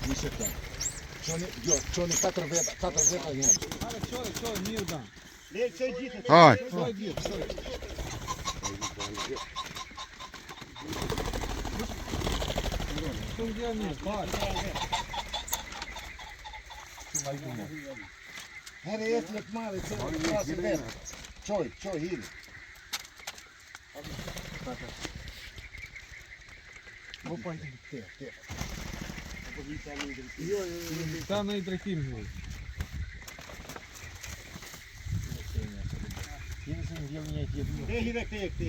Një sekundë. Qoni 4 veta një. Ale, qoj, mirë da. Le, qoj gjithë. Hajde. Qoj gjithë, Shumë gjë mirë, Here jetë në të madhe, qoj vetë. Qoj, hili. Po po një të Ta në i drejtim një. Lehi dhe këte.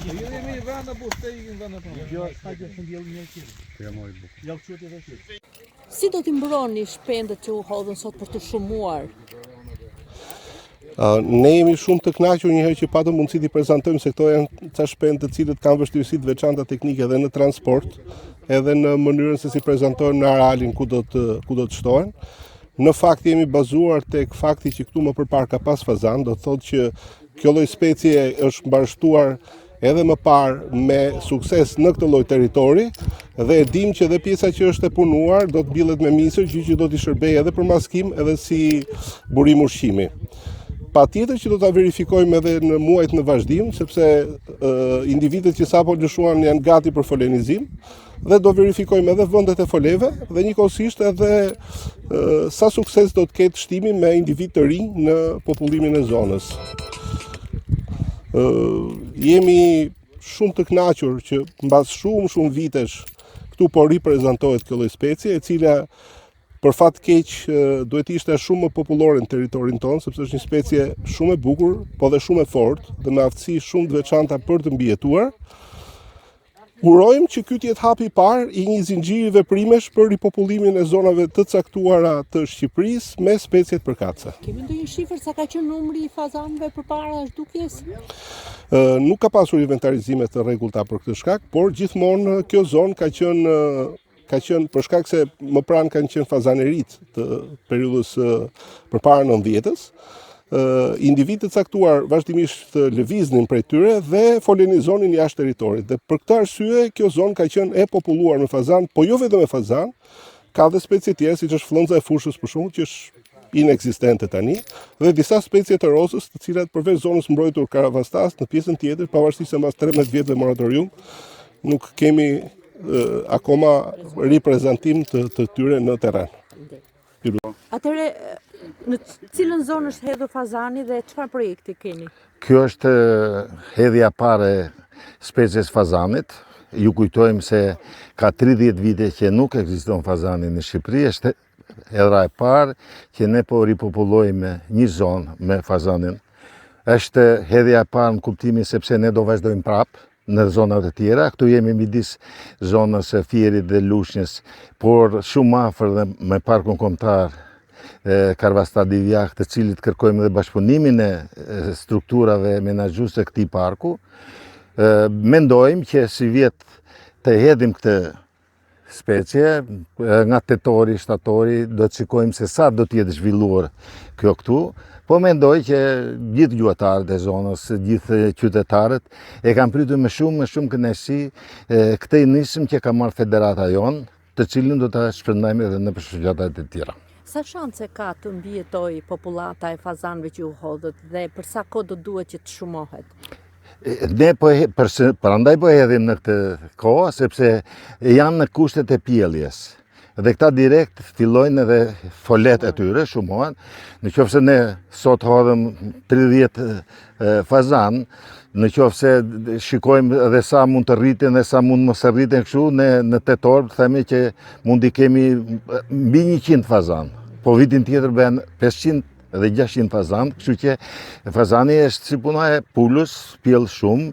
Jeni mirë vëna bu, te i vëna po. Si do t'i mbroni shpendët që u hodhën sot për të shumuar? Ne jemi shumë të kënaqur një herë që patëm mundësi t'i prezantojmë se këto janë ca shpendë të cilët kanë vështirësi të veçanta teknike edhe në transport, edhe në mënyrën se si prezantohen në arealin ku do të shtohen. Në fakt jemi bazuar tek fakti që këtu më përpara ka pas fazan, do të thotë që kjo lloj specie është mbarshtuar edhe më parë me sukses në këtë lloj territori dhe e dim që edhe pjesa që është e punuar do të mbillet me misër, gjë që do t'i shërbejë edhe për maskim edhe si burim ushqimi. Patjetër që do ta verifikojmë edhe në muajt në vazhdim, sepse individët që sapo lëshuan janë gati për folenizim dhe do verifikojmë edhe vendet e foleve dhe njëkohësisht edhe sa sukses do të ketë shtimi me individ të rinj në popullimin e zonës. Jemi shumë të kënaqur që mbas shumë vitesh këtu po riprezentohet kjo lloj specie, e cila për fat keq duhet ishte shumë më popullore në territorin tonë, sepse është një specie shumë e bukur, po dhe shumë e fortë dhe me aftësi shumë të veçanta për të mbijetuar. Urojmë që ky të jetë hapi i parë i një zinxhiri veprimesh për ripopullimin e zonave të caktuara të Shqipërisë me specie të përkatëse. Kemi ndonjë shifër sa ka qenë numri i fazanëve përpara ashdukjes? Nuk ka pasur inventarizime të rregullta për këtë shkak, por gjithmonë kjo zonë ka qenë për shkak se më pranë kanë qenë fazanerit të periudhës përpara 90-s. Individët të caktuar vazhdimisht lëviznin prej tyre dhe folenizonin jashtë territorit. Dhe për këtë arsye kjo zonë ka qenë e populluar me fazan, po jo vetëm me fazan, ka dhe specie tjera siç është flëndza e fushës për shembull, që është inekzistente tani, dhe disa specie të rozës, të cilat përveç zonës mbrojtur Karavastas, në pjesën tjetër, pavarësisht se mbas 13 vjetëve moratorium, nuk kemi akoma riprezentim të tyre në terren. Atëre, në cilën zonë është hedhur fazani dhe çfarë projekti keni? Kjo është hedhja pare species fazanit. Ju kujtojmë se ka 30 vite që nuk ekziston fazani në Shqipëri, është hedhja e parë që ne po ripopullojmë një zonë me fazanin. Është hedhja e parë në kuptimin sepse ne do vazhdojmë prapë në zonat e tjera. Këtu jemi midis zonës e Fierit dhe Lushnjës, por shumë afër dhe me parkun kombëtar Karavastas Divjak, të cilit kërkojmë dhe bashkëpunimin e strukturave menaxhuese këtij parku. Mendojmë që si vjet të hedhim këtë specie, nga tetori, shtatori, do të shikojmë se sa do të jetë zhvilluar kjo këtu. Po mendoj që gjithë gjuetarët e zonës, gjithë qytetarët e kanë pritur me shumë kënaqësi këtë nisëm që ka marrë federata jonë, të cilin do ta shpërndajmë edhe në shoqatatë e tjera. Sa shanse ka të mbijetoj popullata e fazanëve që u hodhët dhe për sa kohë do duhet që të shumohet? Ne prandaj po hedhim në këtë kohë, sepse janë në kushtet e pjelljes. Dhe këta direkt fillojnë edhe folet e tyre, shumohen. Në qoftë se ne sot hodhëm 30 fazan, në qoftë se shikojmë edhe sa mund të rriten dhe sa mund mos të rriten kështu, ne në tetor themi që mund i kemi mbi 100 fazan. Po vitin tjetër bëhen 500 dhe 600 fazan, kështu që fazani është si puna e pulës, pjell shumë,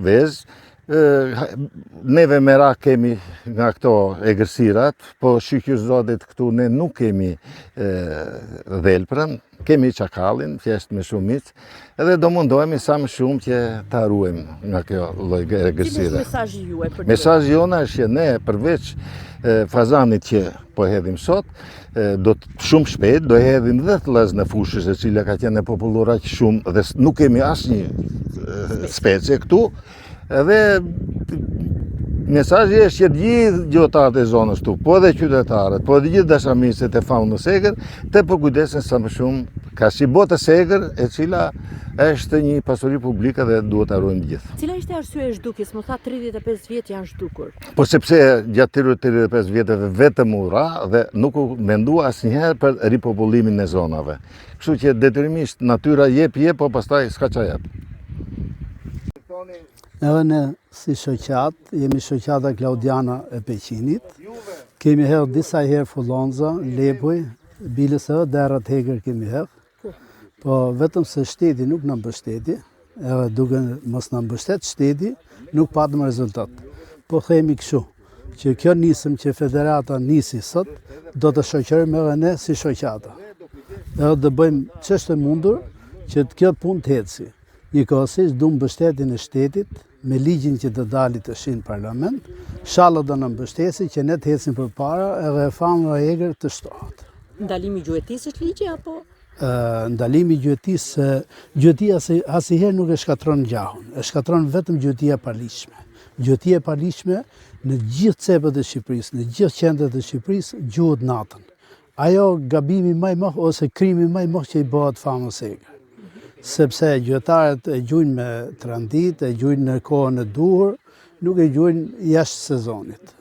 vezë. Neve me rak kemi nga këto egërsirat, po shqyqyr zotit këtu ne nuk kemi dhelprën, kemi çakallin, thjesht me shumicë, edhe do mundohemi sa më shumë që ta ruajmë nga kjo lloj egërsire. Cili është mesazhi juaj për Mesazhi jona është që ne përveç fazanit që po hedhim sot, do të shumë shpejt do hedhim dhe thllëzën e fushës, e cila ka qenë e populluar aq shumë dhe nuk kemi asnjë specie këtu. Edhe Mesazhi është që gjithë gjuhëtarët e zonës këtu, po edhe qytetarët, po edhe gjithë dashamirësit e faunës egër, të përkujdesen sa më shumë ka si botë egër, e cila është një pasuri publike dhe duhet ta ruajmë gjithë. Cila ishte arsye e zhdukjes? Më tha 35 vjet janë zhdukur. Po sepse gjatë 35 vjeteve vetëm u ra dhe nuk u mendua asnjëherë për ripopullimin e zonave. Kështu që detyrimisht natyra jep, po pastaj s'ka ç'a jep. Edhe ne si shoqat, jemi shoqata Klaudiana e Peqinit. Kemi herë disa herë Fullonza, Lepuj, Bilës edhe Derrat Hegër kemi herë. Po vetëm se shteti nuk na mbështeti, edhe duke mos na mbështet shteti, nuk patëm rezultat. Po themi kështu, që kjo nisëm që federata nisi sot, do të shoqërojmë edhe ne si shoqata. Edhe të bëjmë ç'është e mundur që kjo punë të eci. Njëkohësisht du mbështetjen e shtetit me ligjin që të dalit të shinë parlament, shalë do në mbështesi që ne të ecim përpara edhe e fauna e egër të shtohet. Ndalimi gjuetisë është ligji apo? Ndalimi gjuetisë, gjuetia asnjëherë nuk e shkatron gjahun, e shkatron vetëm gjuetia e paligjshme. Gjuetia e paligjshme në gjithë cepët e Shqipërisë, në gjithë qendrat e Shqipërisë gjuhet natën. Ajo gabimi më i madh ose krimi më i madh që i bëhet famës egër. Sepse gjuetarët e gjujnë me trandit, e gjujnë në kohën e duhur, nuk e gjujnë jashtë sezonit.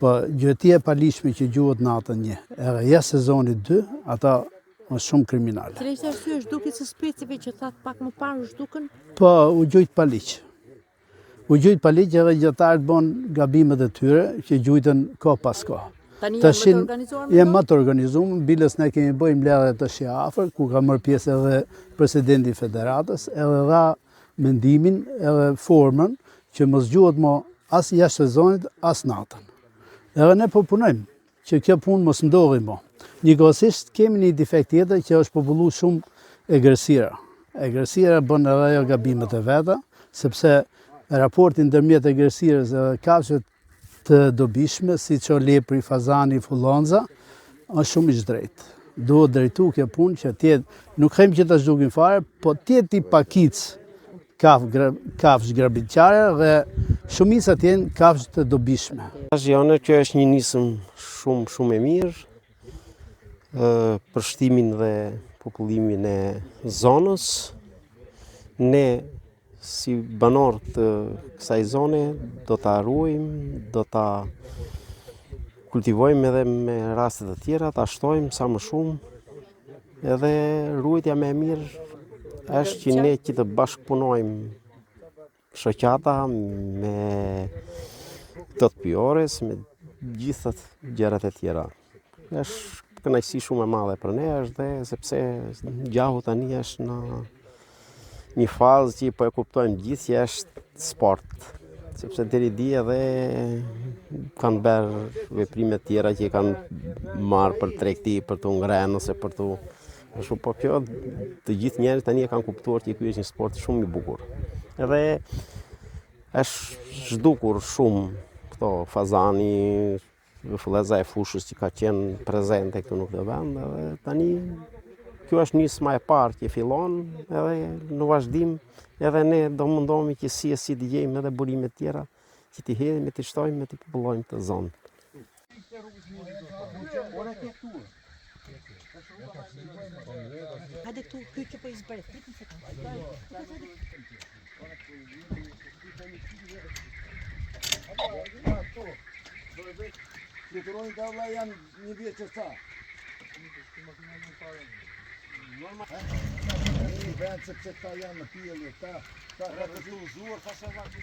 Po gjuetia e paligjshme që gjuhet natën 1, edhe jashtë sezonit 2, ata është shumë kriminale. Cila ishte arsye e zhdukjes së specive që thatë pak më parë u zhdukën? Po u gjujt paligj. U gjujt paligj edhe gjuetarët bën gabimet e tyre që gjujtën kohë pas kohë. Tani janë më të organizuar, bilës ne kemi bëjmë mbledhje të afër, ku ka marrë pjesë edhe presidenti i federatës, edhe dha mendimin edhe formën që mos gjuhet më as jashtë sezonit, as natën. Edhe ne po punojmë që kjo punë mos ndodhi më. Njëkohësisht kemi një defekt tjetër që është populluar shumë egërësira. Egërësira bën edhe ajo gabimet e veta, sepse raporti ndërmjet egërësirës edhe kafshët të dobishme, si që lepri, fazani, fullonza, është shumë i drejtë. Duhet drejtu kjo punë që tjetë, nuk them që të zhdukin fare, po tjetë i pakic kafsh grabitqare dhe shumica tjenë kafsh të dobishme. Jone, kjo është një nisëm shumë e mirë për shtimin dhe popullimin e zonës. Ne si banor të kësaj zone do ta ruajmë, do ta kultivojmë edhe me raste të tjera, ta shtojmë sa më shumë. Edhe ruajtja më e mirë është që ne që të bashkëpunojmë shoqata me të pjores, me gjithë gjërat e tjera. Është kënaqësi shumë e madhe për ne, është dhe sepse gjahu tani është në një fazë që po e kuptojmë gjithë që është sport, sepse deri dje edhe kanë bërë veprime tjera që kanë marrë për tregti, për të ngrenë ose për të... Po kjo të gjithë njerëzit tani e kanë kuptuar që ky është një sport shumë i bukur. Edhe është zhdukur shumë këto fazani, fulleza e fushës që ka qenë prezente këtu në këtë vend, edhe tani kjo është nisma e parë që fillon, edhe në vazhdim edhe ne do mundohemi që si të gjejmë edhe burime tjera që t'i hedhim, t'i shtojmë, t'i popullojmë të zonë. Hajde këtu, ky që po i zbret. Fluturojnë ka vla janë një vjetë që sa. Një vend sepse ta janë në pjellë, ta ka të filluzuar, ta se vakë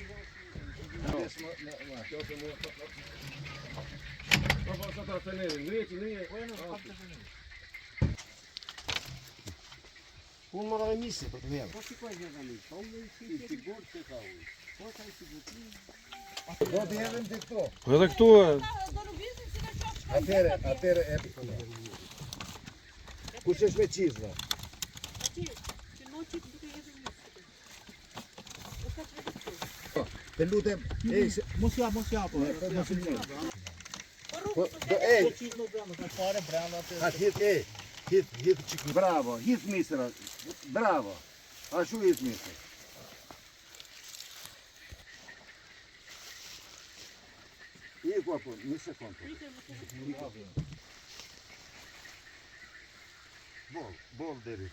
unë më dhe misi për të vjerë. Po shikoj një dhe misi, po unë i sigur që ka ujë. Po ka i sigur. Do t'i hedhëm të këto. Edhe këtu e... Atere e... Kush është me qizve? Të lutem, Mos ja, po. Hit çiki. Bravo, hit misra. Bravo. Ashtu hit misra. Shiko po, një sekundë. Bol deri.